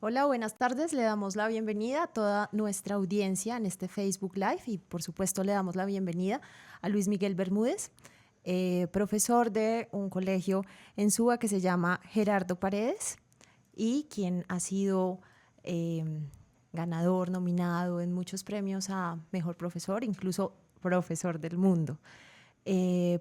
Hola, buenas tardes. Le damos la bienvenida a toda nuestra audiencia en este Facebook Live y por supuesto le damos la bienvenida a Luis Miguel Bermúdez, profesor de un colegio en Suba que se llama Gerardo Paredes y quien ha sido eh, ganador, nominado en muchos premios a mejor profesor, incluso profesor del mundo.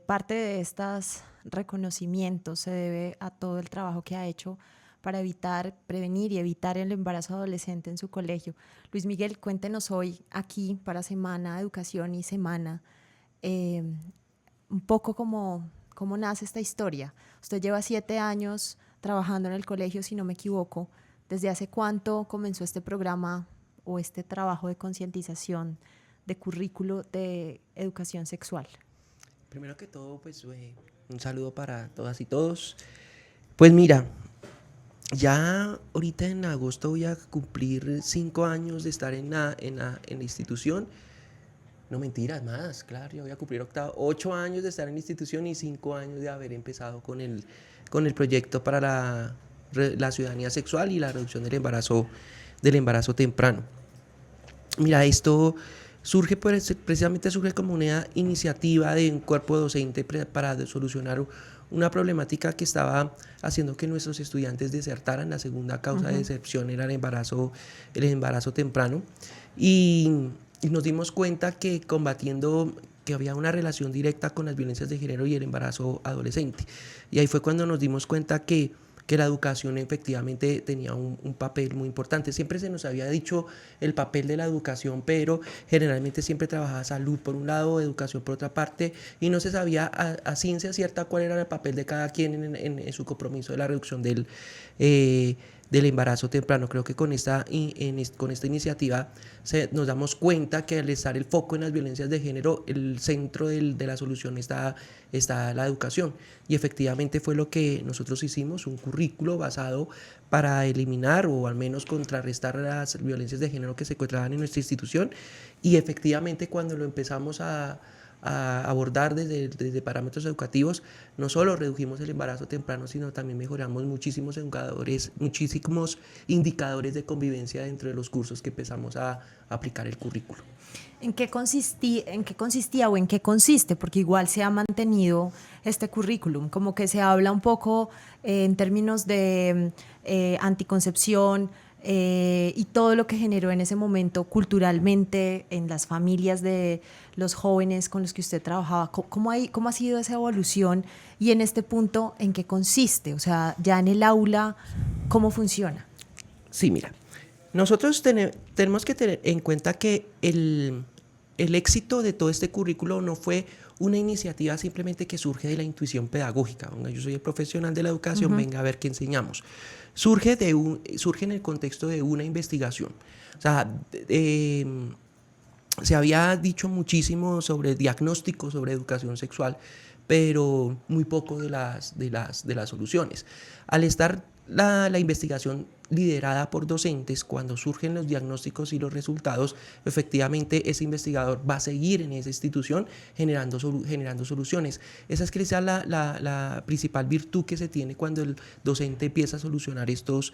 Parte de estos reconocimientos se debe a todo el trabajo que ha hecho para evitar, prevenir y evitar el embarazo adolescente en su colegio. Luis Miguel, cuéntenos hoy aquí para Semana de Educación y Semana eh, un poco cómo nace esta historia. Usted lleva 7 años trabajando en el colegio, si no me equivoco. ¿Desde hace cuánto comenzó este programa o este trabajo de concientización de currículo de educación sexual? Primero que todo, pues un saludo para todas y todos. Pues mira, ya ahorita en agosto voy a cumplir 5 años de estar en la institución. No mentiras, más, claro, ya voy a cumplir 8 años de estar en la institución y 5 años de haber empezado con el proyecto para la ciudadanía sexual y la reducción del embarazo temprano. Mira, esto precisamente surge como una iniciativa de un cuerpo docente para solucionar una problemática que estaba haciendo que nuestros estudiantes desertaran. La segunda causa de deserción era el embarazo temprano. Y nos dimos cuenta que combatiendo que había una relación directa con las violencias de género y el embarazo adolescente. Y ahí fue cuando nos dimos cuenta que la educación efectivamente tenía un papel muy importante. Siempre se nos había dicho el papel de la educación, pero generalmente siempre trabajaba salud por un lado, educación por otra parte, y no se sabía a ciencia cierta cuál era el papel de cada quien en su compromiso de la reducción del embarazo temprano. Creo que con esta iniciativa nos damos cuenta que al estar el foco en las violencias de género, el centro de la solución está la educación. Y efectivamente fue lo que nosotros hicimos, un currículo basado para eliminar o al menos contrarrestar las violencias de género que se encontraban en nuestra institución. Y efectivamente cuando lo empezamos a abordar desde parámetros educativos, no solo redujimos el embarazo temprano, sino también mejoramos muchísimos indicadores de convivencia dentro de los cursos que empezamos a aplicar el currículo. ¿En qué consistía o en qué consiste? Porque igual se ha mantenido este currículum, como que se habla un poco en términos de anticoncepción y todo lo que generó en ese momento culturalmente en las familias de los jóvenes con los que usted trabajaba. ¿Cómo ha sido esa evolución? Y en este punto, ¿en qué consiste? O sea, ya en el aula, ¿cómo funciona? Sí, mira, nosotros tenemos que tener en cuenta que el éxito de todo este currículo no fue una iniciativa simplemente que surge de la intuición pedagógica. Yo soy el profesional de la educación, venga a ver qué enseñamos. Surge en el contexto de una investigación. O sea, se había dicho muchísimo sobre diagnóstico, sobre educación sexual, pero muy poco de las soluciones. Al estar la investigación liderada por docentes, cuando surgen los diagnósticos y los resultados, efectivamente ese investigador va a seguir en esa institución generando soluciones. Esa es quizás la principal virtud que se tiene cuando el docente empieza a solucionar estos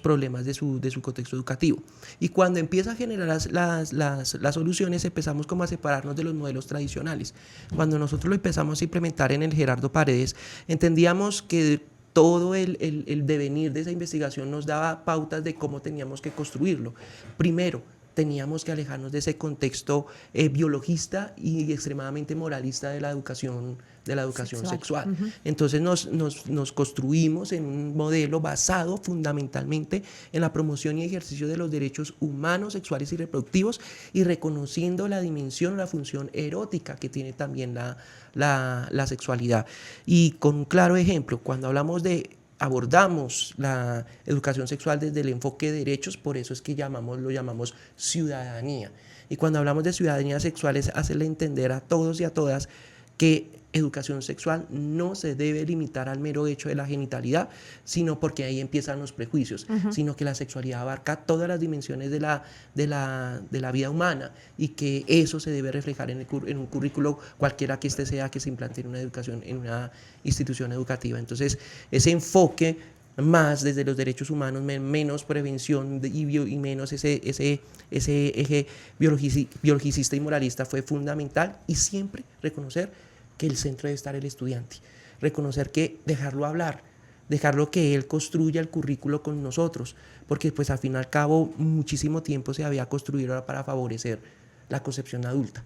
problemas de su contexto educativo. Y cuando empieza a generar las soluciones, empezamos como a separarnos de los modelos tradicionales. Cuando nosotros lo empezamos a implementar en el Gerardo Paredes, entendíamos que todo el devenir de esa investigación nos daba pautas de cómo teníamos que construirlo. Primero, teníamos que alejarnos de ese contexto biologista y extremadamente moralista de la educación sexual. Entonces nos construimos en un modelo basado fundamentalmente en la promoción y ejercicio de los derechos humanos, sexuales y reproductivos, y reconociendo la dimensión, la función erótica que tiene también la sexualidad. Y con un claro ejemplo, cuando abordamos la educación sexual desde el enfoque de derechos, por eso es que lo llamamos ciudadanía. Y cuando hablamos de ciudadanía sexual es hacerle entender a todos y a todas que educación sexual no se debe limitar al mero hecho de la genitalidad, sino porque ahí empiezan los prejuicios, sino que la sexualidad abarca todas las dimensiones de la vida humana y que eso se debe reflejar en un currículo cualquiera que se implante en una institución educativa. Entonces, ese enfoque más desde los derechos humanos, menos prevención y menos ese eje biologicista y moralista fue fundamental, y siempre reconocer que el centro debe estar el estudiante, reconocer que dejarlo hablar, dejarlo que él construya el currículo con nosotros, porque pues al fin y al cabo muchísimo tiempo se había construido para favorecer la concepción adulta.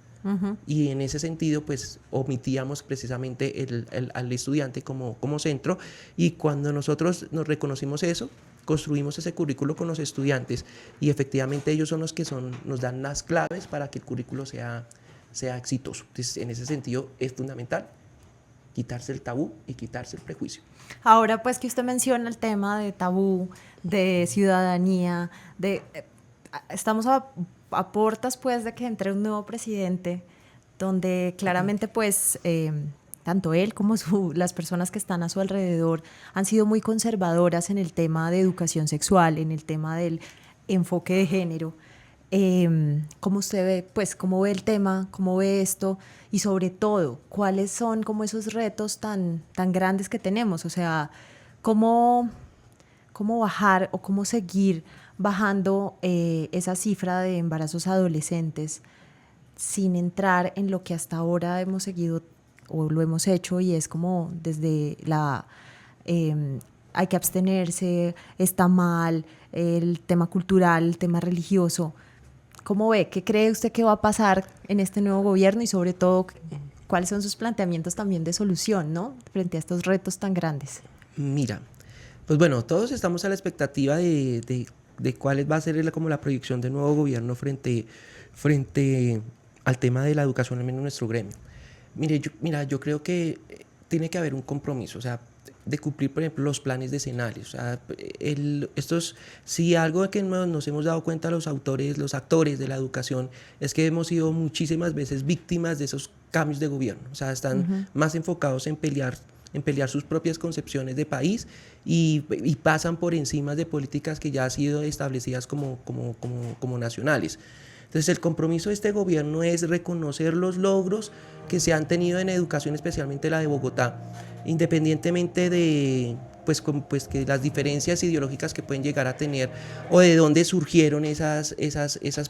Y en ese sentido pues omitíamos precisamente al estudiante como centro, y cuando nosotros nos reconocimos eso, construimos ese currículo con los estudiantes, y efectivamente ellos son los que nos dan las claves para que el currículo sea exitoso. Entonces, en ese sentido es fundamental quitarse el tabú y quitarse el prejuicio. Ahora pues que usted menciona el tema de tabú, de ciudadanía, estamos a puertas pues de que entre un nuevo presidente, donde claramente pues tanto él como las personas que están a su alrededor han sido muy conservadoras en el tema de educación sexual, en el tema del enfoque de género. ¿Cómo usted ve, pues, cómo ve el tema, cómo ve esto, y sobre todo, cuáles son como esos retos tan grandes que tenemos? O sea, cómo bajar o cómo seguir bajando esa cifra de embarazos adolescentes sin entrar en lo que hasta ahora hemos seguido o lo hemos hecho, y es como desde hay que abstenerse, está mal, el tema cultural, el tema religioso. ¿Cómo ve? ¿Qué cree usted que va a pasar en este nuevo gobierno, y sobre todo cuáles son sus planteamientos también de solución, ¿no?, frente a estos retos tan grandes? Mira, pues bueno, todos estamos a la expectativa de cuál va a ser como la proyección del nuevo gobierno frente al tema de la educación, al menos en nuestro gremio. Yo creo que tiene que haber un compromiso, o sea, de cumplir, por ejemplo, los planes decenales. O sea, si algo que nos hemos dado cuenta los actores de la educación, es que hemos sido muchísimas veces víctimas de esos cambios de gobierno. O sea, están más enfocados en pelear sus propias concepciones de país, y pasan por encima de políticas que ya han sido establecidas como nacionales. Entonces, el compromiso de este gobierno es reconocer los logros que se han tenido en educación, especialmente la de Bogotá, independientemente de que las diferencias ideológicas que pueden llegar a tener, o de dónde surgieron esas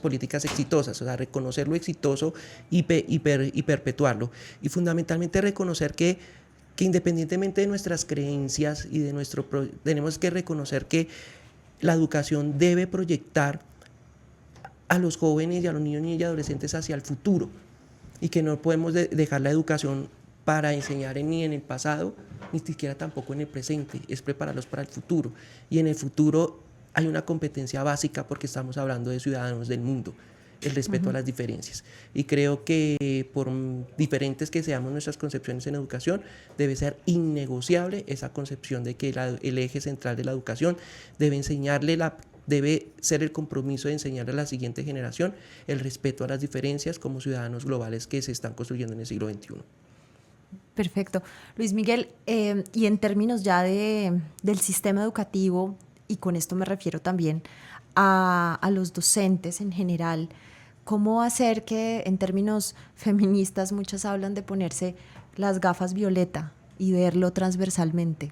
políticas exitosas. O sea, reconocer lo exitoso y perpetuarlo. Y fundamentalmente reconocer que independientemente de nuestras creencias y tenemos que reconocer que la educación debe proyectar a los jóvenes y a los niños y adolescentes hacia el futuro, y que no podemos dejar la educación para enseñar ni en el pasado, ni siquiera tampoco en el presente, es prepararlos para el futuro. Y en el futuro hay una competencia básica, porque estamos hablando de ciudadanos del mundo, el respeto a las diferencias. Y creo que por diferentes que seamos nuestras concepciones en educación, debe ser innegociable esa concepción de que el eje central de la educación debe ser el compromiso de enseñarle a la siguiente generación el respeto a las diferencias como ciudadanos globales que se están construyendo en el siglo XXI. Perfecto. Luis Miguel, y en términos ya del sistema educativo, y con esto me refiero también a los docentes en general, ¿cómo hacer que, en términos feministas, muchas hablan de ponerse las gafas violeta y verlo transversalmente?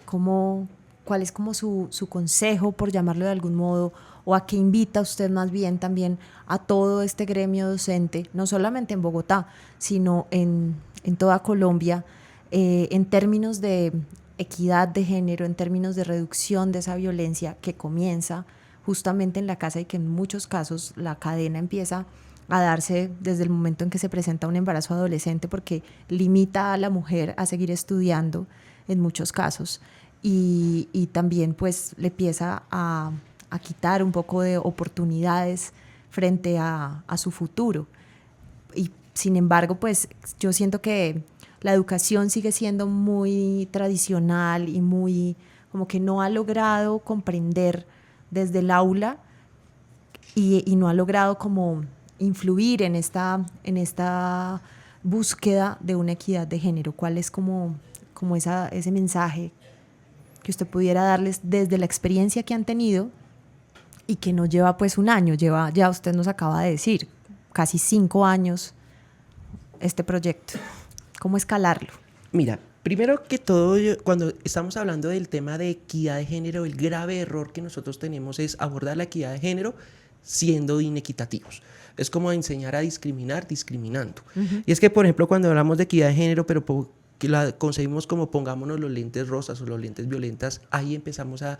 ¿Cuál es como su consejo, por llamarlo de algún modo, o a qué invita usted más bien también a todo este gremio docente, no solamente en Bogotá, sino en toda Colombia, en términos de equidad de género, en términos de reducción de esa violencia que comienza justamente en la casa, y que en muchos casos la cadena empieza a darse desde el momento en que se presenta un embarazo adolescente, porque limita a la mujer a seguir estudiando en muchos casos, y también pues le empieza a quitar un poco de oportunidades frente a su futuro. Y sin embargo, pues yo siento que la educación sigue siendo muy tradicional y muy como que no ha logrado comprender desde el aula, y no ha logrado como influir en esta búsqueda de una equidad de género. ¿Cuál es como ese mensaje que usted pudiera darles desde la experiencia que han tenido, y que no lleva pues un año, lleva, ya usted nos acaba de decir, casi 5 años este proyecto? ¿Cómo escalarlo? Mira, Primero que todo, cuando estamos hablando del tema de equidad de género, el grave error que nosotros tenemos es abordar la equidad de género siendo inequitativos. Es como enseñar a discriminar discriminando. Y es que, por ejemplo, cuando hablamos de equidad de género, pero que la concebimos como pongámonos los lentes rosas o los lentes violentas, ahí empezamos a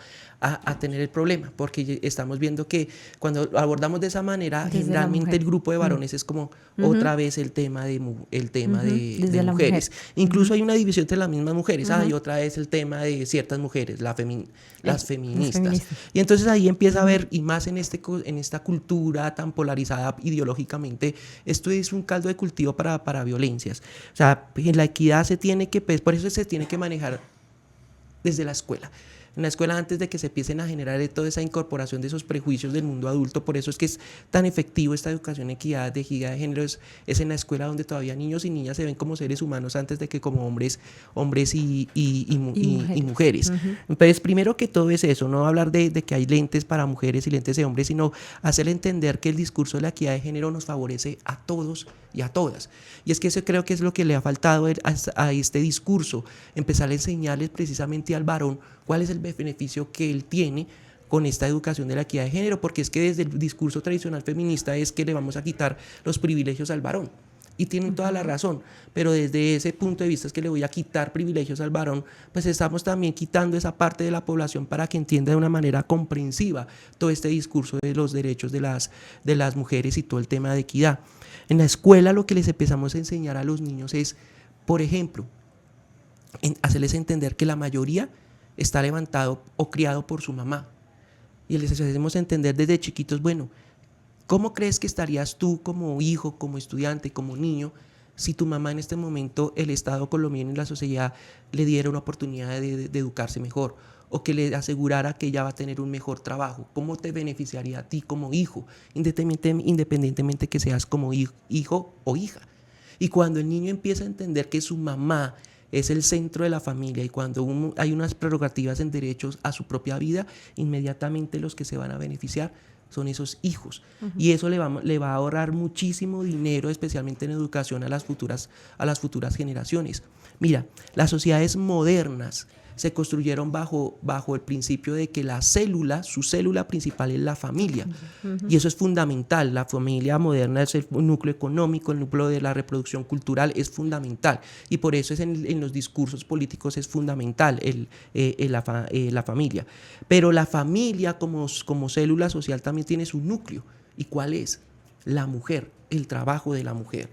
tener el problema, porque estamos viendo que cuando abordamos de esa manera, generalmente el grupo de varones es como otra vez el tema de mujeres. Incluso hay una división entre las mismas mujeres, y otra vez el tema de ciertas mujeres, las feministas. Y entonces ahí empieza a haber, y más en esta cultura tan polarizada ideológicamente, esto es un caldo de cultivo para violencias. O sea, en la equidad por eso se tiene que manejar desde la escuela. En la escuela, antes de que se empiecen a generar toda esa incorporación de esos prejuicios del mundo adulto, por eso es que es tan efectivo esta educación de equidad de género, es en la escuela donde todavía niños y niñas se ven como seres humanos antes de que como hombres y mujeres. Entonces, primero que todo es eso, no hablar de que hay lentes para mujeres y lentes de hombres, sino hacerle entender que el discurso de la equidad de género nos favorece a todos y a todas. Y es que eso creo que es lo que le ha faltado a este discurso, empezar a enseñarles precisamente al varón cuál es el beneficio que él tiene con esta educación de la equidad de género, porque es que desde el discurso tradicional feminista es que le vamos a quitar los privilegios al varón. Y tienen toda la razón, pero desde ese punto de vista es que le voy a quitar privilegios al varón, pues estamos también quitando esa parte de la población para que entienda de una manera comprensiva todo este discurso de los derechos de las mujeres y todo el tema de equidad. En la escuela lo que les empezamos a enseñar a los niños es, por ejemplo, hacerles entender que la mayoría está levantado o criado por su mamá. Y les hacemos entender desde chiquitos, bueno, ¿cómo crees que estarías tú como hijo, como estudiante, como niño, si tu mamá en este momento, el Estado colombiano y la sociedad le diera una oportunidad de educarse mejor, o que le asegurara que ella va a tener un mejor trabajo? ¿Cómo te beneficiaría a ti como hijo, independientemente que seas como hijo o hija? Y cuando el niño empieza a entender que su mamá es el centro de la familia, y cuando hay unas prerrogativas en derechos a su propia vida, inmediatamente los que se van a beneficiar son esos hijos. Y eso le va a ahorrar muchísimo dinero, especialmente en educación, a las futuras generaciones. Mira, las sociedades modernas se construyeron bajo el principio de que su célula principal es la familia. Y eso es fundamental. La familia moderna es el núcleo económico, el núcleo de la reproducción cultural es fundamental. Y por eso es en los discursos políticos es fundamental la familia. Pero la familia como célula social también tiene su núcleo. ¿Y cuál es? La mujer, el trabajo de la mujer.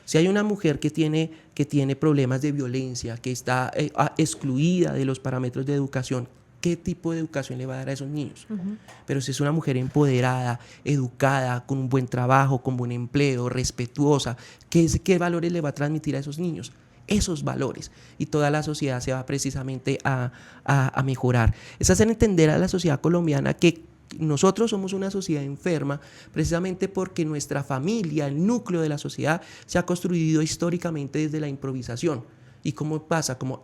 Si hay una mujer que tiene problemas de violencia, que está excluida de los parámetros de educación, ¿qué tipo de educación le va a dar a esos niños? Pero si es una mujer empoderada, educada, con un buen trabajo, con buen empleo, respetuosa, ¿qué valores le va a transmitir a esos niños? Esos valores, y toda la sociedad se va precisamente a mejorar. Es hacer entender a la sociedad colombiana que nosotros somos una sociedad enferma precisamente porque nuestra familia, el núcleo de la sociedad, se ha construido históricamente desde la improvisación. ¿Y cómo pasa? Como,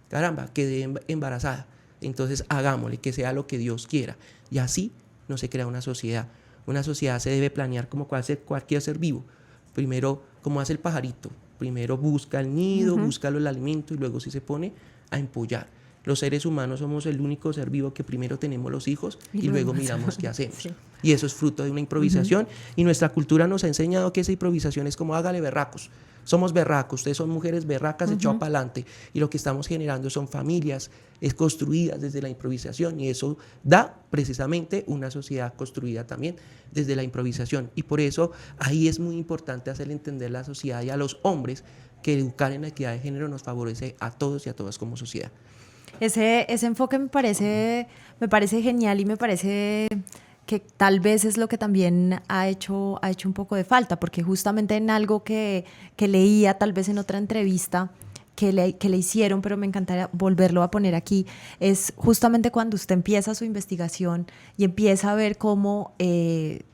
caramba, quedé embarazada, entonces hagámosle, que sea lo que Dios quiera. Y así no se crea una sociedad. Una sociedad se debe planear como cualquier ser vivo. Primero, como hace el pajarito, primero busca el nido, busca el alimento, y luego sí se pone a empollar. Los seres humanos somos el único ser vivo que primero tenemos los hijos y luego miramos qué hacemos. Sí. Y eso es fruto de una improvisación. Y nuestra cultura nos ha enseñado que esa improvisación es como hágale berracos. Somos berracos, ustedes son mujeres berracas, echado para adelante. Y lo que estamos generando son familias construidas desde la improvisación, y eso da precisamente una sociedad construida también desde la improvisación. Y por eso ahí es muy importante hacerle entender a la sociedad y a los hombres que educar en la equidad de género nos favorece a todos y a todas como sociedad. Ese enfoque me parece genial, y me parece que tal vez es lo que también ha hecho un poco de falta, porque justamente en algo que leía tal vez en otra entrevista que le hicieron, pero me encantaría volverlo a poner aquí, es justamente cuando usted empieza su investigación y empieza a ver cómo,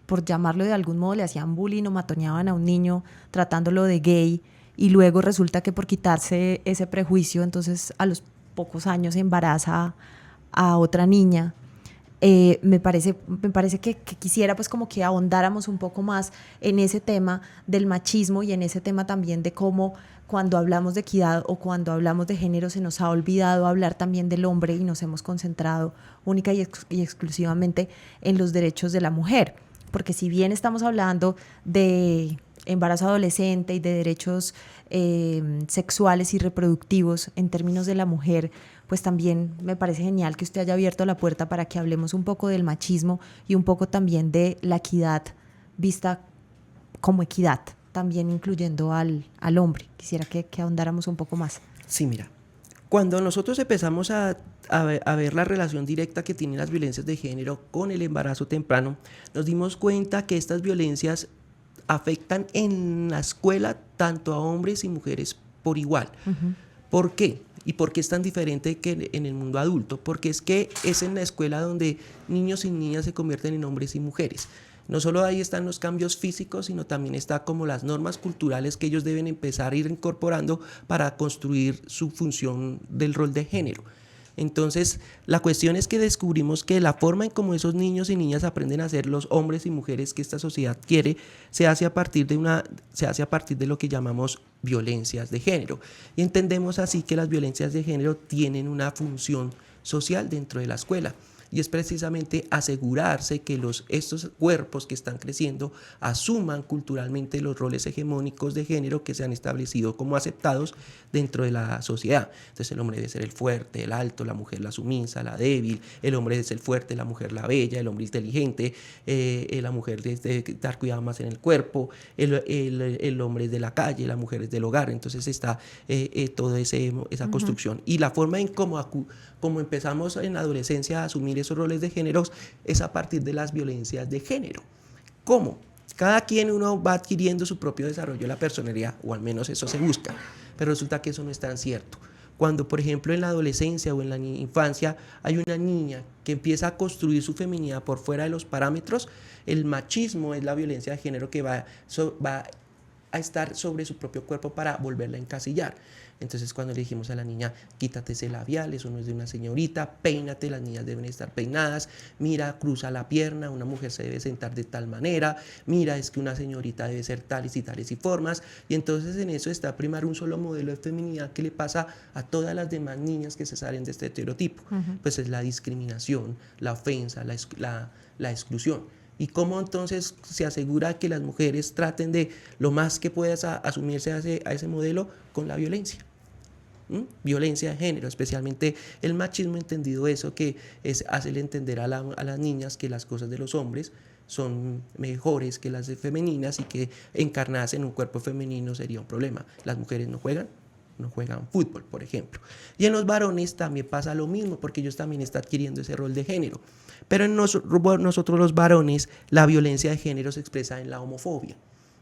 por llamarlo de algún modo, le hacían bullying o matoneaban a un niño tratándolo de gay, y luego resulta que por quitarse ese prejuicio, entonces a los pocos años embaraza a otra niña. Me parece que quisiera pues como que ahondáramos un poco más en ese tema del machismo, y en ese tema también de cómo cuando hablamos de equidad o cuando hablamos de género se nos ha olvidado hablar también del hombre y nos hemos concentrado única y exclusivamente en los derechos de la mujer. Porque si bien estamos hablando de embarazo adolescente y de derechos sexuales y reproductivos en términos de la mujer, pues también me parece genial que usted haya abierto la puerta para que hablemos un poco del machismo y un poco también de la equidad vista como equidad, también incluyendo al hombre. Quisiera que ahondáramos un poco más. Sí, mira, cuando nosotros empezamos a ver la relación directa que tienen las violencias de género con el embarazo temprano, nos dimos cuenta que estas violencias afectan en la escuela tanto a hombres y mujeres por igual. ¿Por qué? ¿Y por qué es tan diferente que en el mundo adulto? Porque es que es en la escuela donde niños y niñas se convierten en hombres y mujeres. No solo ahí están los cambios físicos, sino también está como las normas culturales que ellos deben empezar a ir incorporando para construir su función del rol de género. Entonces, la cuestión es que descubrimos que la forma en cómo esos niños y niñas aprenden a ser los hombres y mujeres que esta sociedad quiere se hace a partir de lo que llamamos violencias de género. Y entendemos así que las violencias de género tienen una función social dentro de la escuela. Y es precisamente asegurarse que estos cuerpos que están creciendo asuman culturalmente los roles hegemónicos de género que se han establecido como aceptados dentro de la sociedad. Entonces el hombre debe ser el fuerte, el alto, la mujer la sumisa, la débil, el hombre debe ser el fuerte, la mujer la bella, el hombre inteligente, la mujer debe dar cuidado más en el cuerpo, el hombre es de la calle, la mujer es del hogar. Entonces está toda esa construcción. Y la forma en cómo empezamos en la adolescencia a asumir esos roles de género es a partir de las violencias de género. ¿Cómo? Cada quien uno va adquiriendo su propio desarrollo de la personalidad, o al menos eso se busca, pero resulta que eso no es tan cierto. Cuando, por ejemplo, en la adolescencia o en la infancia hay una niña que empieza a construir su feminidad por fuera de los parámetros, el machismo es la violencia de género que va a estar sobre su propio cuerpo para volverla a encasillar. Entonces cuando le dijimos a la niña, quítate ese labial, eso no es de una señorita, peínate, las niñas deben estar peinadas, mira, cruza la pierna, una mujer se debe sentar de tal manera, mira, es que una señorita debe ser tales y formas, y entonces en eso está primar un solo modelo de feminidad que le pasa a todas las demás niñas que se salen de este estereotipo. Pues es la discriminación, la ofensa, la exclusión. ¿Y cómo entonces se asegura que las mujeres traten de lo más que puedas asumirse a ese modelo? Con la violencia. Violencia de género, especialmente el machismo, entendido eso, que es hacerle entender a las niñas que las cosas de los hombres son mejores que las de femeninas y que encarnadas en un cuerpo femenino sería un problema. Las mujeres no juegan fútbol, por ejemplo. Y en los varones también pasa lo mismo, porque ellos también están adquiriendo ese rol de género. Pero en nosotros los varones, la violencia de género se expresa en la homofobia.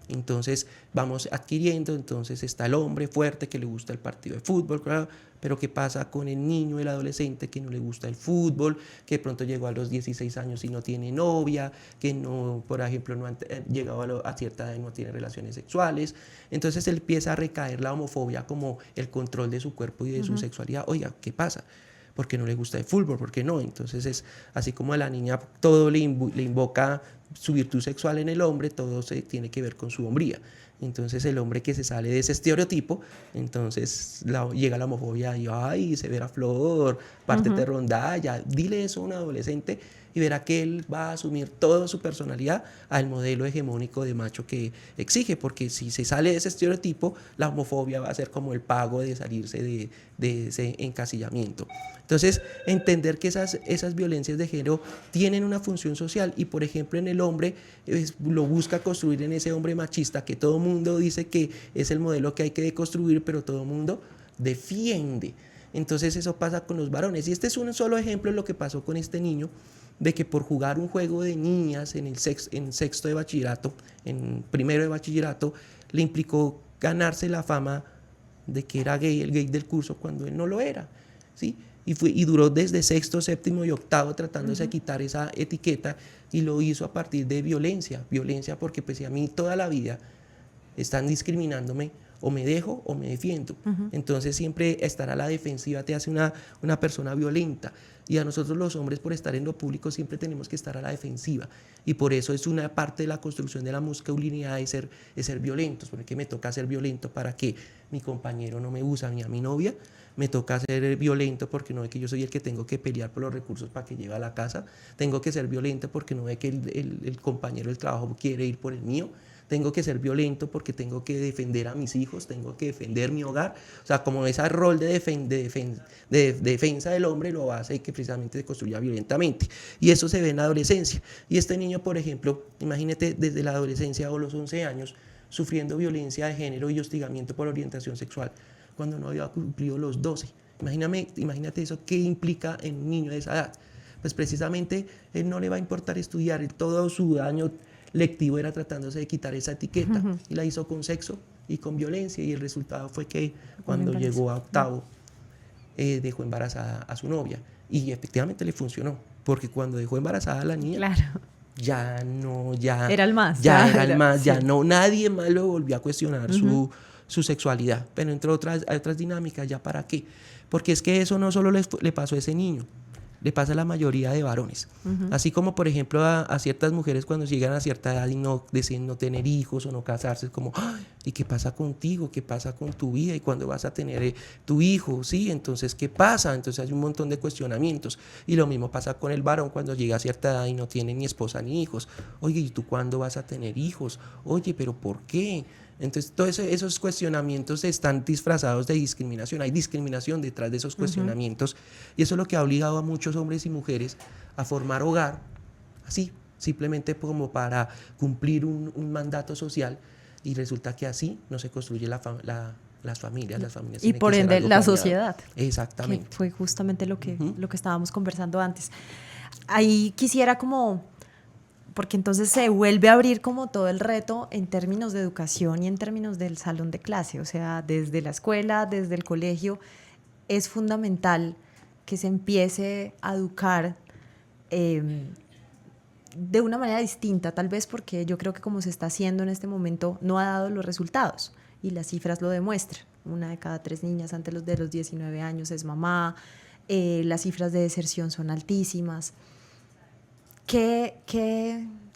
Entonces vamos adquiriendo, entonces está el hombre fuerte que le gusta el partido de fútbol, claro, pero ¿qué pasa con el niño, el adolescente que no le gusta el fútbol, que de pronto llegó a los 16 años y no tiene novia, que no, por ejemplo, no ha llegado a cierta edad y no tiene relaciones sexuales? Entonces él empieza a recaer la homofobia como el control de su cuerpo y de su sexualidad. Oiga, ¿qué pasa? ¿Por qué no le gusta el fútbol? ¿Por qué no? Entonces es así como a la niña todo le invoca su virtud sexual en el hombre, todo se tiene que ver con su hombría. Entonces el hombre que se sale de ese estereotipo, entonces llega la homofobia y ay, severa flor, pártete rondalla, dile eso a un adolescente y verá que él va a asumir toda su personalidad al modelo hegemónico de macho que exige, porque si se sale de ese estereotipo, la homofobia va a ser como el pago de salirse de ese encasillamiento. Entonces, entender que esas violencias de género tienen una función social y, por ejemplo, en el hombre lo busca construir en ese hombre machista que todo el mundo dice que es el modelo que hay que deconstruir, pero todo el mundo defiende. Entonces, eso pasa con los varones. Y este es un solo ejemplo de lo que pasó con este niño, de que por jugar un juego de niñas en sexto de bachillerato, en primero de bachillerato, le implicó ganarse la fama de que era gay, el gay del curso, cuando él no lo era, ¿sí? Y duró desde sexto, séptimo y octavo tratándose de quitar esa etiqueta, y lo hizo a partir de violencia porque pues si a mí toda la vida están discriminándome, o me dejo o me defiendo. Entonces siempre estar a la defensiva te hace una persona violenta. Y a nosotros los hombres, por estar en lo público, siempre tenemos que estar a la defensiva. Y por eso es una parte de la construcción de la masculinidad de ser violentos. Porque me toca ser violento para que mi compañero no me usa, ni a mi novia. Me toca ser violento porque no ve que yo soy el que tengo que pelear por los recursos para que lleve a la casa. Tengo que ser violento porque no ve que el compañero del trabajo quiere ir por el mío. Tengo que ser violento porque tengo que defender a mis hijos, tengo que defender mi hogar. O sea, como ese rol de defensa del hombre lo hace que precisamente se construya violentamente. Y eso se ve en la adolescencia. Y este niño, por ejemplo, imagínate desde la adolescencia o los 11 años, sufriendo violencia de género y hostigamiento por orientación sexual, cuando no había cumplido los 12. Imagínate eso, ¿qué implica en un niño de esa edad? Pues precisamente él no le va a importar estudiar, todo su daño lectivo era tratándose de quitar esa etiqueta y la hizo con sexo y con violencia, y el resultado fue que cuando llegó a octavo dejó embarazada a su novia, y efectivamente le funcionó, porque cuando dejó embarazada a la niña, claro, ya era el más, era el más, sí. ya no, nadie más lo volvió a cuestionar su sexualidad. Pero entre otras dinámicas, ¿ya para qué? Porque es que eso no solo le pasó a ese niño, le pasa a la mayoría de varones. Así como, por ejemplo, a ciertas mujeres cuando llegan a cierta edad y no deciden no tener hijos o no casarse, es como, ¿y qué pasa contigo? ¿Qué pasa con tu vida? ¿Y cuándo vas a tener tu hijo? ¿Sí? Entonces, ¿qué pasa? Entonces hay un montón de cuestionamientos. Y lo mismo pasa con el varón cuando llega a cierta edad y no tiene ni esposa ni hijos. Oye, ¿y tú cuándo vas a tener hijos? Oye, ¿pero por qué? Entonces, todos esos cuestionamientos están disfrazados de discriminación. Hay discriminación detrás de esos cuestionamientos, y eso es lo que ha obligado a muchos hombres y mujeres a formar hogar, así, simplemente como para cumplir un mandato social, y resulta que así no se construye las familias. Las familias y por ende la sociedad. Exactamente. Que fue justamente lo que estábamos conversando antes. Ahí quisiera porque entonces se vuelve a abrir como todo el reto en términos de educación y en términos del salón de clase, o sea, desde la escuela, desde el colegio, es fundamental que se empiece a educar de una manera distinta, tal vez porque yo creo que como se está haciendo en este momento no ha dado los resultados, y las cifras lo demuestran. 1 de cada 3 niñas antes de los 19 años es mamá, las cifras de deserción son altísimas.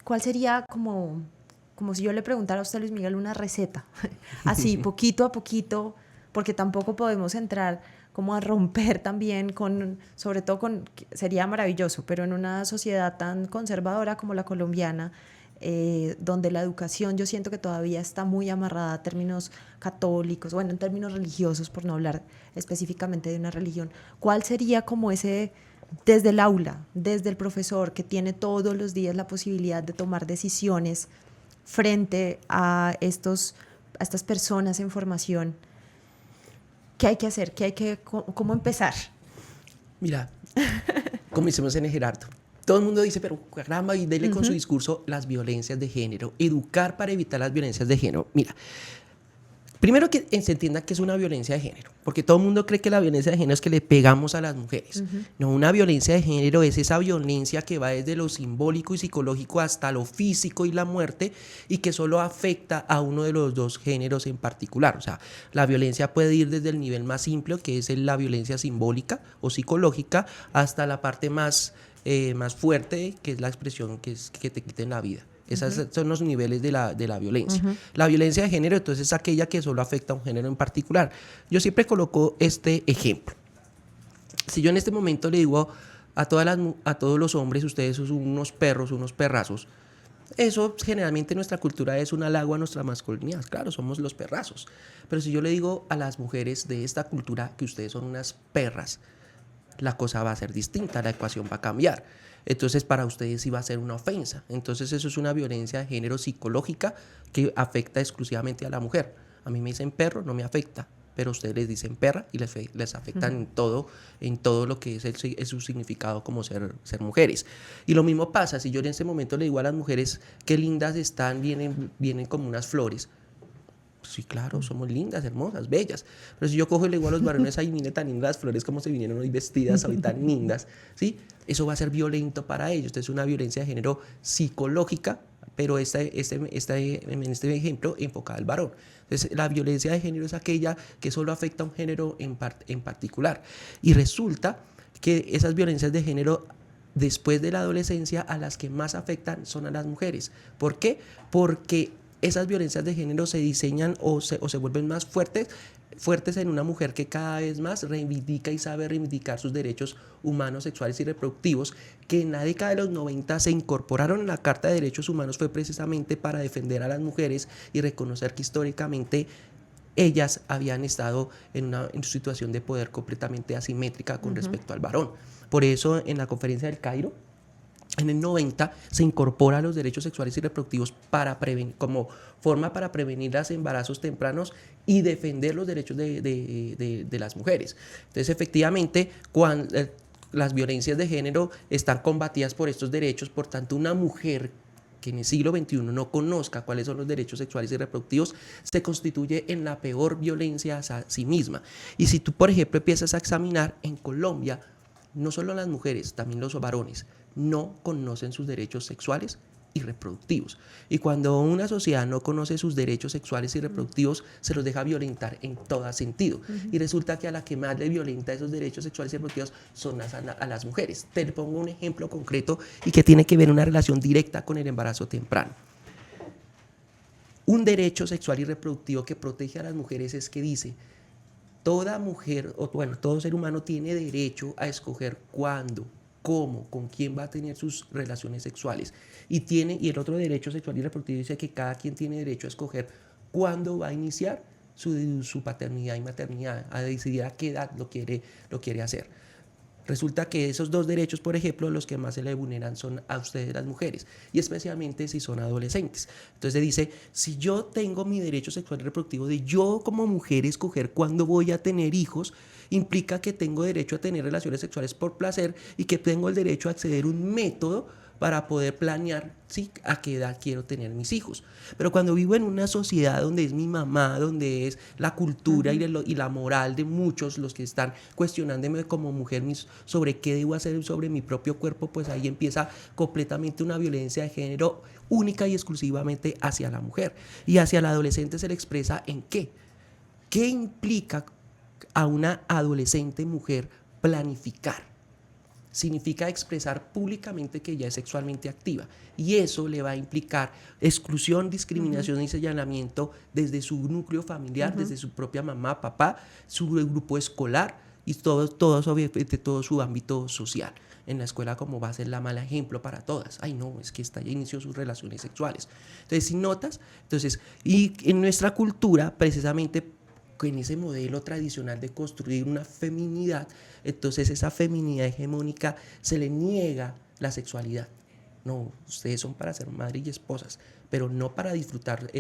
¿Cuál sería como si yo le preguntara a usted, Luis Miguel, una receta? Así, poquito a poquito, porque tampoco podemos entrar como a romper también sobre todo sería maravilloso, pero en una sociedad tan conservadora como la colombiana, donde la educación yo siento que todavía está muy amarrada a términos católicos, bueno, en términos religiosos, por no hablar específicamente de una religión. ¿Cuál sería como ese, desde el aula, desde el profesor que tiene todos los días la posibilidad de tomar decisiones frente a estas personas en formación? ¿Qué hay que hacer? ¿Cómo empezar? Mira, comencemos en el Gerardo. Todo el mundo dice, pero caramba, y dele con su discurso las violencias de género, educar para evitar las violencias de género. Mira, primero que se entienda que es una violencia de género, porque todo el mundo cree que la violencia de género es que le pegamos a las mujeres. No, una violencia de género es esa violencia que va desde lo simbólico y psicológico hasta lo físico y la muerte, y que solo afecta a uno de los dos géneros en particular. O sea, la violencia puede ir desde el nivel más simple, que es la violencia simbólica o psicológica, hasta la parte más fuerte, que es la expresión que te quiten la vida. Esos son los niveles de la violencia. La violencia de género, entonces, es aquella que solo afecta a un género en particular. Yo siempre coloco este ejemplo. Si yo en este momento le digo a todos los hombres, ustedes son unos perros, unos perrazos, eso generalmente en nuestra cultura es un halago a nuestra masculinidad. Claro, somos los perrazos. Pero si yo le digo a las mujeres de esta cultura que ustedes son unas perras, la cosa va a ser distinta, la ecuación va a cambiar. Entonces para ustedes sí va a ser una ofensa. Entonces eso es una violencia de género psicológica que afecta exclusivamente a la mujer. A mí me dicen perro, no me afecta, pero ustedes les dicen perra y les afectan en todo lo que es su significado como ser mujeres. Y lo mismo pasa, si yo en ese momento le digo a las mujeres qué lindas están, vienen como unas flores. Sí, claro, somos lindas, hermosas, bellas. Pero si yo cojo y le digo a los varones, ay, mire tan lindas las flores como se vinieron hoy vestidas, hoy tan lindas, ¿sí? Eso va a ser violento para ellos. Entonces es una violencia de género psicológica pero en este ejemplo enfocada al varón. Entonces, la violencia de género es aquella que solo afecta a un género en particular. Y resulta que esas violencias de género, después de la adolescencia, a las que más afectan son a las mujeres. ¿Por qué? Porque esas violencias de género se diseñan o se vuelven más fuertes en una mujer que cada vez más reivindica y sabe reivindicar sus derechos humanos, sexuales y reproductivos, que en la década de los 90 se incorporaron en la Carta de Derechos Humanos, fue precisamente para defender a las mujeres y reconocer que históricamente ellas habían estado en una situación de poder completamente asimétrica con respecto al varón. Por eso, en la Conferencia del Cairo, en el 90 se incorpora los derechos sexuales y reproductivos como forma para prevenir los embarazos tempranos y defender los derechos de las mujeres. Entonces, efectivamente, cuando las violencias de género están combatidas por estos derechos, por tanto, una mujer que en el siglo XXI no conozca cuáles son los derechos sexuales y reproductivos, se constituye en la peor violencia hacia sí misma. Y si tú, por ejemplo, empiezas a examinar en Colombia, no solo las mujeres, también los varones, no conocen sus derechos sexuales y reproductivos. Y cuando una sociedad no conoce sus derechos sexuales y reproductivos, se los deja violentar en todo sentido. Y resulta que a la que más le violenta esos derechos sexuales y reproductivos son a las mujeres. Te pongo un ejemplo concreto y que tiene que ver una relación directa con el embarazo temprano. Un derecho sexual y reproductivo que protege a las mujeres es que dice: toda mujer, todo ser humano tiene derecho a escoger cuándo, cómo, con quién va a tener sus relaciones sexuales. Y el otro derecho sexual y reproductivo dice que cada quien tiene derecho a escoger cuándo va a iniciar su paternidad y maternidad, a decidir a qué edad lo quiere hacer. Resulta que esos dos derechos, por ejemplo, los que más se le vulneran son a ustedes, las mujeres, y especialmente si son adolescentes. Entonces dice: si yo tengo mi derecho sexual y reproductivo de yo como mujer escoger cuándo voy a tener hijos, implica que tengo derecho a tener relaciones sexuales por placer y que tengo el derecho a acceder a un método para poder planear, ¿sí?, a qué edad quiero tener mis hijos. Pero cuando vivo en una sociedad donde es mi mamá, donde es la cultura y la moral de muchos los que están cuestionándome como mujer sobre qué debo hacer sobre mi propio cuerpo, pues ahí empieza completamente una violencia de género única y exclusivamente hacia la mujer. Y hacia la adolescente se le expresa en qué. ¿Qué implica a una adolescente mujer planificar? Significa expresar públicamente que ella es sexualmente activa, y eso le va a implicar exclusión, discriminación y señalamiento desde su núcleo familiar, desde su propia mamá, papá, su grupo escolar y todo su ámbito social. En la escuela, como va a ser la mala ejemplo para todas. Ay, no, es que esta ya inició sus relaciones sexuales. Entonces, si notas, y en nuestra cultura, precisamente, en ese modelo tradicional de construir una feminidad, entonces esa feminidad hegemónica se le niega la sexualidad. No, ustedes son para ser madres y esposas, pero no para disfrutar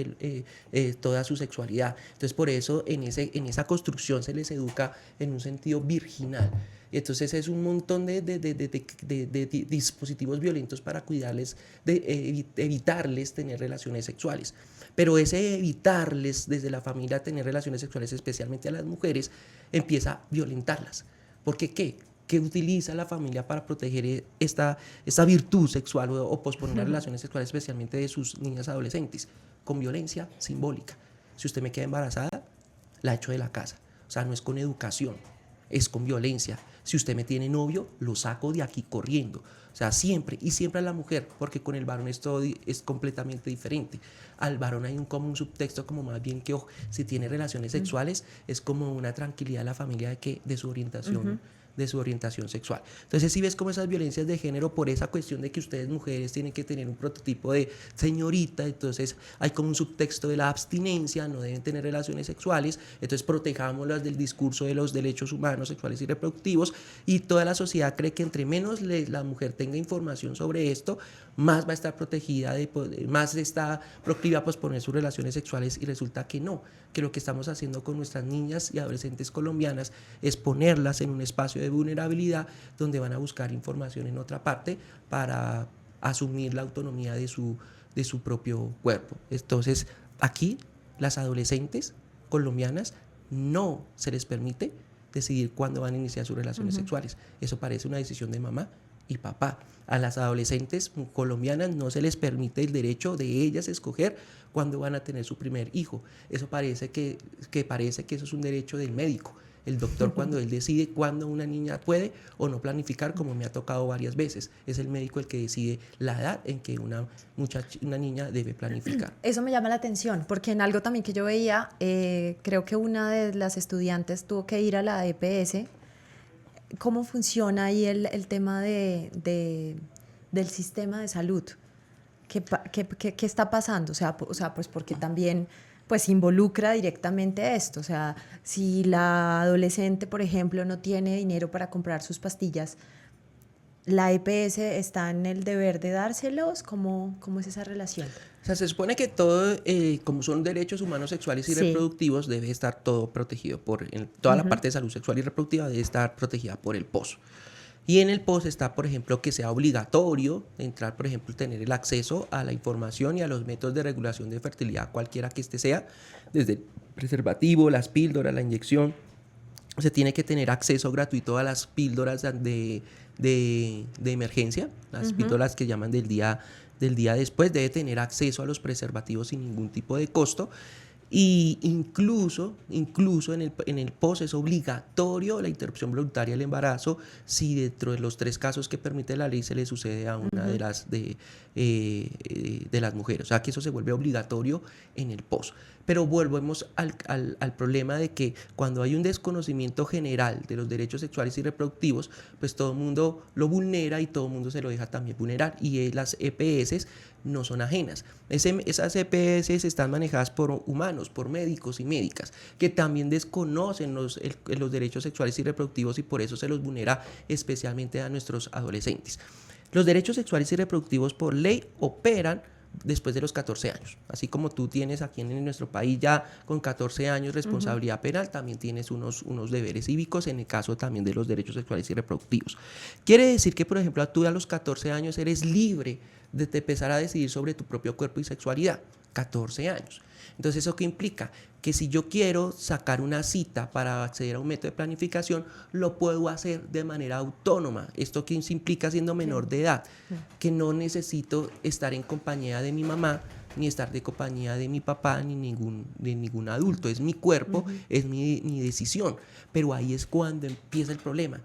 toda su sexualidad. Entonces, por eso en esa construcción se les educa en un sentido virginal. Entonces es un montón de dispositivos violentos para cuidarles, evitarles tener relaciones sexuales. Pero ese evitarles desde la familia tener relaciones sexuales, especialmente a las mujeres, empieza a violentarlas. ¿Porque qué? ¿Qué utiliza la familia para proteger esta virtud sexual o posponer las relaciones sexuales, especialmente de sus niñas adolescentes? Con violencia simbólica. Si usted me queda embarazada, la echo de la casa. O sea, no es con educación, es con violencia. Si usted me tiene novio, lo saco de aquí corriendo. O sea, siempre a la mujer, porque con el varón esto es completamente diferente. Al varón hay como un subtexto, como más bien que si tiene relaciones sexuales, es como una tranquilidad a la familia de su orientación sexual. Entonces, si ves como esas violencias de género, por esa cuestión de que ustedes mujeres tienen que tener un prototipo de señorita, entonces hay como un subtexto de la abstinencia, no deben tener relaciones sexuales, entonces protejámoslas del discurso de los derechos humanos, sexuales y reproductivos, y toda la sociedad cree que entre menos la mujer tenga información sobre esto, más va a estar protegida, más está proclive a posponer sus relaciones sexuales, y resulta que no, que lo que estamos haciendo con nuestras niñas y adolescentes colombianas es ponerlas en un espacio de vulnerabilidad donde van a buscar información en otra parte para asumir la autonomía de su propio cuerpo. Entonces, aquí las adolescentes colombianas no se les permite decidir cuándo van a iniciar sus relaciones sexuales. Eso parece una decisión de mamá y papá. A las adolescentes colombianas no se les permite el derecho de ellas escoger cuándo van a tener su primer hijo. Eso parece que eso es un derecho del médico. El doctor, cuando él decide cuándo una niña puede o no planificar, como me ha tocado varias veces, es el médico el que decide la edad en que una niña debe planificar. Eso me llama la atención, porque en algo también que yo veía, creo que una de las estudiantes tuvo que ir a la EPS. ¿Cómo funciona ahí el tema del sistema de salud? ¿Qué está pasando? O sea, pues porque también pues involucra directamente esto. O sea, si la adolescente, por ejemplo, no tiene dinero para comprar sus pastillas, ¿la EPS está en el deber de dárselos? ¿Cómo es esa relación? O sea, se supone que todo, como son derechos humanos sexuales y reproductivos, debe estar todo protegido toda la parte de salud sexual y reproductiva debe estar protegida por el POS. Y en el POS está, por ejemplo, que sea obligatorio entrar, por ejemplo, tener el acceso a la información y a los métodos de regulación de fertilidad, cualquiera que este sea, desde el preservativo, las píldoras, la inyección. Se tiene que tener acceso gratuito a las píldoras de emergencia, las píldoras que llaman del día después. Debe tener acceso a los preservativos sin ningún tipo de costo. Y incluso en el POS es obligatorio la interrupción voluntaria del embarazo si dentro de los 3 casos que permite la ley se le sucede a una de las mujeres. O sea, que eso se vuelve obligatorio en el POS. Pero volvemos al problema de que cuando hay un desconocimiento general de los derechos sexuales y reproductivos, pues todo el mundo lo vulnera y todo el mundo se lo deja también vulnerar. Y las EPS no son ajenas. Esas EPS están manejadas por humanos, por médicos y médicas, que también desconocen los derechos sexuales y reproductivos y por eso se los vulnera especialmente a nuestros adolescentes. Los derechos sexuales y reproductivos por ley operan después de los 14 años. Así como tú tienes aquí en nuestro país ya con 14 años responsabilidad penal, también tienes unos deberes cívicos en el caso también de los derechos sexuales y reproductivos. Quiere decir que, por ejemplo, tú a los 14 años eres libre de empezar a decidir sobre tu propio cuerpo y sexualidad. 14 años. Entonces, ¿eso qué implica? Que si yo quiero sacar una cita para acceder a un método de planificación, lo puedo hacer de manera autónoma. ¿Esto qué implica siendo menor de edad? Que no necesito estar en compañía de mi mamá, ni estar de compañía de mi papá, ni de ningún adulto. Es mi cuerpo, es mi decisión. Pero ahí es cuando empieza el problema.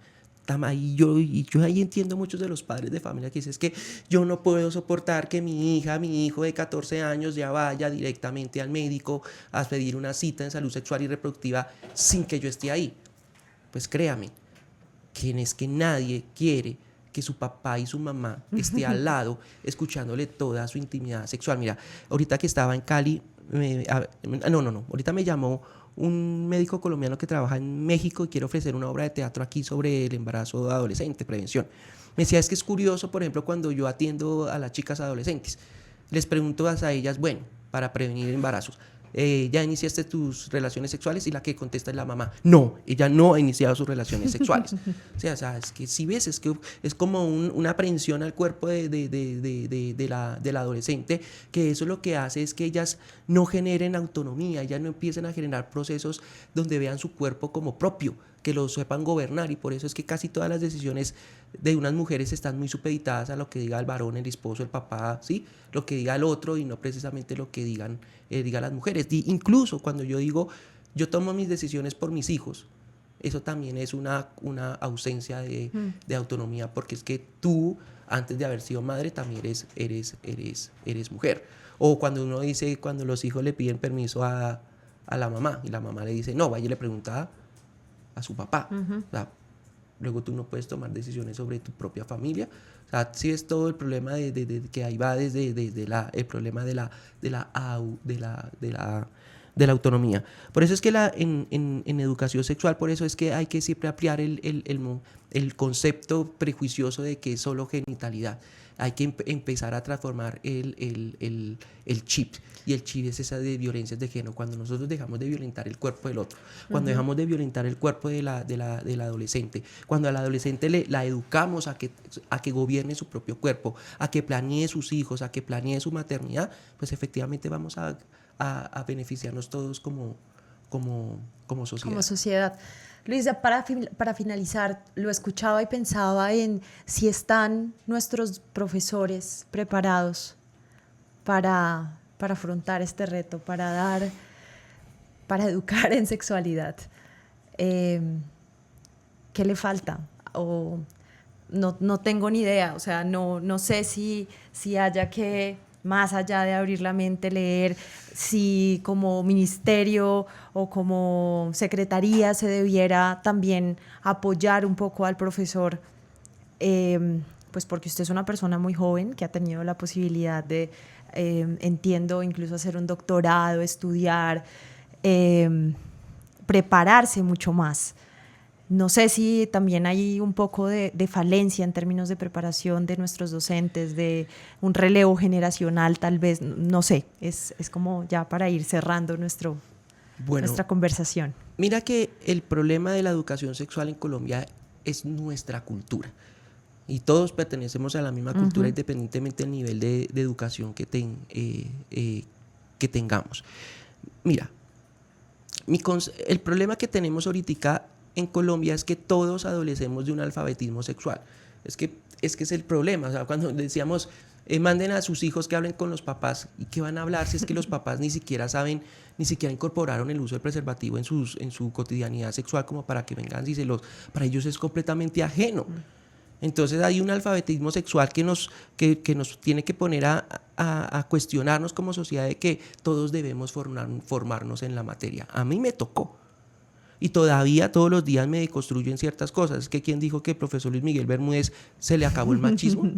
Yo ahí entiendo muchos de los padres de familia que dicen es que yo no puedo soportar que mi hijo de 14 años ya vaya directamente al médico a pedir una cita en salud sexual y reproductiva sin que yo esté ahí. Pues créame, que nadie quiere que su papá y su mamá esté al lado escuchándole toda su intimidad sexual. Mira, ahorita que estaba en Cali, ahorita me llamó un médico colombiano que trabaja en México y quiere ofrecer una obra de teatro aquí sobre el embarazo adolescente, prevención. Me decía, es que es curioso, por ejemplo, cuando yo atiendo a las chicas adolescentes, les pregunto a ellas, bueno, para prevenir embarazos, ¿ya iniciaste tus relaciones sexuales? Y la que contesta es la mamá, no, ella no ha iniciado sus relaciones sexuales. O sea, es que si ves, es que es como una aprehensión al cuerpo de la adolescente, que eso lo que hace es que ellas no generen autonomía, ellas no empiecen a generar procesos donde vean su cuerpo como propio, que lo sepan gobernar, y por eso es que casi todas las decisiones de unas mujeres están muy supeditadas a lo que diga el varón, el esposo, el papá, ¿sí? Lo que diga el otro y no precisamente lo que digan las mujeres. Incluso cuando yo digo, yo tomo mis decisiones por mis hijos, eso también es una ausencia de autonomía, porque es que tú, antes de haber sido madre, también eres mujer. O cuando uno dice, cuando los hijos le piden permiso a la mamá y la mamá le dice, no, vaya y le pregunta a su papá. O sea, luego tú no puedes tomar decisiones sobre tu propia familia. O sea, sí es todo el problema que ahí va desde el problema de la autonomía. Por eso es que en educación sexual, por eso es que hay que siempre ampliar el concepto prejuicioso de que es solo genitalidad. Hay que empezar a transformar el chip. Y el chip es esa de violencias de género. Cuando nosotros dejamos de violentar el cuerpo del otro, cuando dejamos de violentar el cuerpo de la adolescente, cuando a la adolescente la educamos a que gobierne su propio cuerpo, a que planee sus hijos, a que planee su maternidad, pues efectivamente vamos a beneficiarnos todos como sociedad. Como sociedad. Luisa, para finalizar, lo escuchaba y pensaba en si están nuestros profesores preparados para afrontar este reto, para educar en sexualidad. ¿Qué le falta? O no tengo ni idea, o sea, no sé si haya que, más allá de abrir la mente, leer, si como ministerio o como secretaría se debiera también apoyar un poco al profesor, pues porque usted es una persona muy joven que ha tenido la posibilidad de, entiendo, incluso hacer un doctorado, estudiar, prepararse mucho más. No sé si también hay un poco de falencia en términos de preparación de nuestros docentes, de un relevo generacional tal vez, no sé, es como ya para ir cerrando nuestra conversación. Mira que el problema de la educación sexual en Colombia es nuestra cultura. Y todos pertenecemos a la misma cultura, independientemente del nivel de educación que tengamos. Mira, el problema que tenemos ahorita en Colombia es que todos adolecemos de un alfabetismo sexual. Es que es el problema. O sea, cuando decíamos, manden a sus hijos que hablen con los papás, ¿y qué van a hablar si es que los papás ni siquiera saben, ni siquiera incorporaron el uso del preservativo en su cotidianidad sexual como para que vengan para ellos es completamente ajeno? Entonces hay un alfabetismo sexual que nos tiene que poner a cuestionarnos como sociedad de que todos debemos formarnos en la materia. A mí me tocó. Y todavía todos los días me deconstruyen ciertas cosas. Es que ¿quién dijo que el profesor Luis Miguel Bermúdez se le acabó el machismo?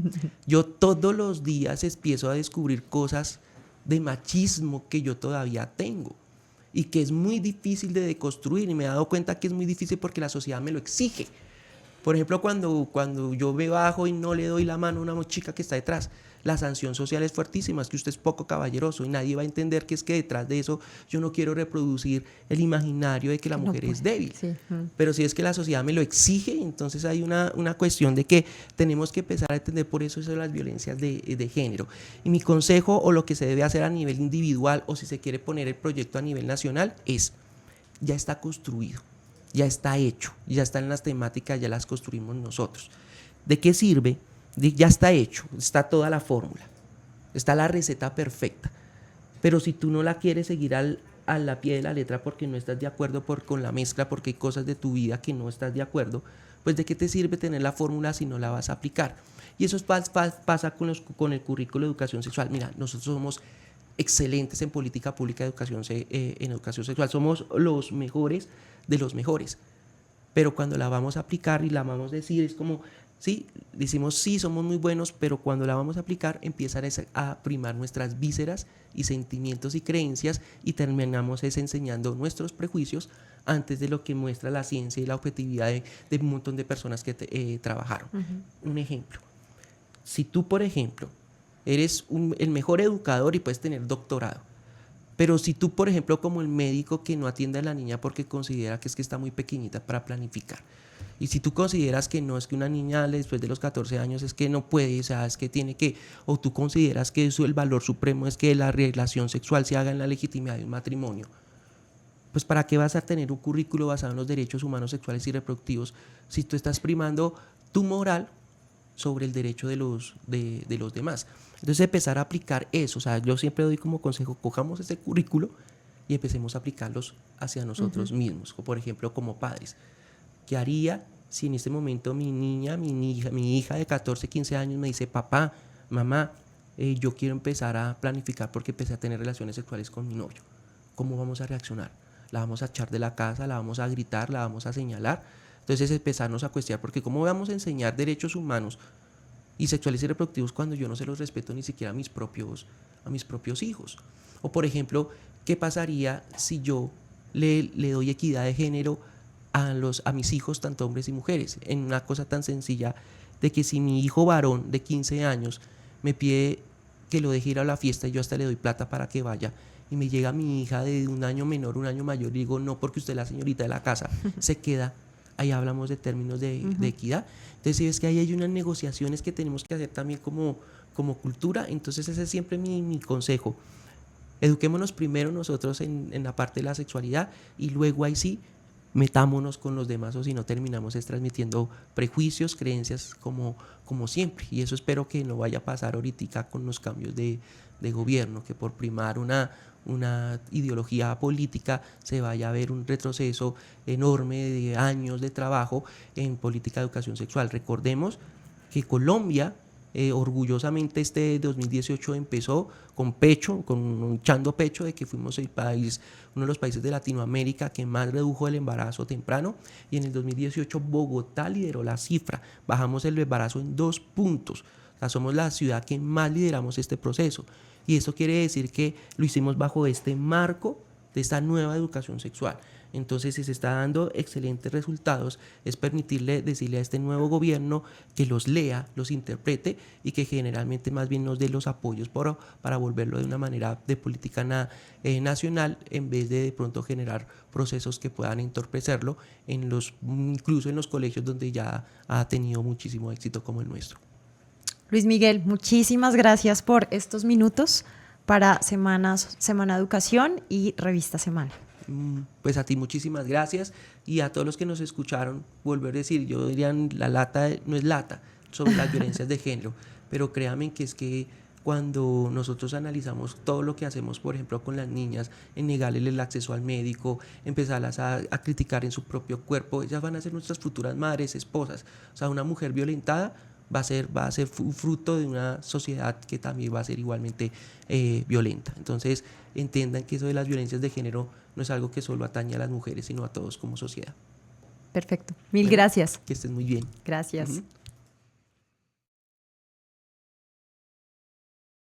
Yo todos los días empiezo a descubrir cosas de machismo que yo todavía tengo y que es muy difícil de deconstruir, y me he dado cuenta que es muy difícil porque la sociedad me lo exige. Por ejemplo, cuando yo me bajo y no le doy la mano a una chica que está detrás, la sanción social es fuertísima, es que usted es poco caballeroso y nadie va a entender que es que detrás de eso yo no quiero reproducir el imaginario de que la mujer es débil. Sí. Pero si es que la sociedad me lo exige, entonces hay una cuestión de que tenemos que empezar a entender por eso de las violencias de género. Y mi consejo, o lo que se debe hacer a nivel individual, o si se quiere poner el proyecto a nivel nacional, ya está construido. Ya está hecho, ya están las temáticas, ya las construimos nosotros. ¿De qué sirve? Ya está hecho, está toda la fórmula, está la receta perfecta, pero si tú no la quieres seguir a la pie de la letra porque no estás de acuerdo con la mezcla, porque hay cosas de tu vida que no estás de acuerdo, pues ¿de qué te sirve tener la fórmula si no la vas a aplicar? Y eso pasa con el currículo de educación sexual. Mira, nosotros somos excelentes en política pública de en educación sexual, somos los mejores de los mejores, pero cuando la vamos a aplicar y la vamos a decir, es como, sí, decimos sí, somos muy buenos, pero cuando la vamos a aplicar empiezan a primar nuestras vísceras y sentimientos y creencias, y terminamos enseñando nuestros prejuicios antes de lo que muestra la ciencia y la objetividad de un montón de personas que trabajaron. Un ejemplo, si tú, por ejemplo, eres el mejor educador y puedes tener doctorado, pero si tú, por ejemplo, como el médico que no atiende a la niña porque considera que está muy pequeñita para planificar, y si tú consideras que no, es que una niña después de los 14 años es que no puede, o sea, es que tiene que, o tú consideras que el valor supremo es que la relación sexual se haga en la legitimidad de un matrimonio, pues ¿para qué vas a tener un currículo basado en los derechos humanos sexuales y reproductivos si tú estás primando tu moral sobre el derecho de los demás? Entonces empezar a aplicar eso, o sea, yo siempre doy como consejo, cojamos ese currículo y empecemos a aplicarlos hacia nosotros mismos, o por ejemplo como padres. ¿Qué haría si en este momento mi hija de 14, 15 años me dice, papá, mamá, yo quiero empezar a planificar porque empecé a tener relaciones sexuales con mi novio? ¿Cómo vamos a reaccionar? ¿La vamos a echar de la casa? ¿La vamos a gritar? ¿La vamos a señalar? Entonces empezarnos a cuestionar, porque ¿cómo vamos a enseñar derechos humanos y sexuales y reproductivos cuando yo no se los respeto ni siquiera a mis propios hijos? O por ejemplo, ¿qué pasaría si yo le doy equidad de género a mis hijos, tanto hombres y mujeres, en una cosa tan sencilla de que si mi hijo varón de 15 años me pide que lo deje ir a la fiesta y yo hasta le doy plata para que vaya, y me llega mi hija de un año menor, un año mayor, y digo, no, porque usted es la señorita de la casa, se queda? Ahí hablamos de términos de equidad. Entonces, si ves que ahí hay unas negociaciones que tenemos que hacer también como cultura, entonces ese es siempre mi consejo. Eduquémonos primero nosotros en la parte de la sexualidad, y luego ahí sí metámonos con los demás o si no terminamos es transmitiendo prejuicios, creencias como siempre. Y eso espero que no vaya a pasar ahorita con los cambios de gobierno, que por primar una ideología política se vaya a ver un retroceso enorme de años de trabajo en política de educación sexual. Recordemos que Colombia orgullosamente este 2018 empezó con pecho, echando pecho de que fuimos el país, uno de los países de Latinoamérica que más redujo el embarazo temprano, y en el 2018 Bogotá lideró la cifra, bajamos el embarazo en 2 puntos, o sea, somos la ciudad que más lideramos este proceso, y eso quiere decir que lo hicimos bajo este marco de esta nueva educación sexual. Entonces, si se está dando excelentes resultados, es permitirle, decirle a este nuevo gobierno que los lea, los interprete y que generalmente más bien nos dé los apoyos para volverlo de una manera de política nacional, en vez de pronto generar procesos que puedan entorpecerlo, incluso en los colegios donde ya ha tenido muchísimo éxito como el nuestro. Luis Miguel, muchísimas gracias por estos minutos para Semana Educación y Revista Semana. Pues a ti muchísimas gracias, y a todos los que nos escucharon, volver a decir, yo diría, la lata no es lata sobre las violencias de género, pero créanme que es que cuando nosotros analizamos todo lo que hacemos, por ejemplo, con las niñas, en negarles el acceso al médico, empezarlas a criticar en su propio cuerpo, ellas van a ser nuestras futuras madres, esposas. O sea, una mujer violentada va a ser fruto de una sociedad que también va a ser igualmente violenta. Entonces, entiendan que eso de las violencias de género no es algo que solo atañe a las mujeres, sino a todos como sociedad. Perfecto. Mil gracias. Que estés muy bien. Gracias.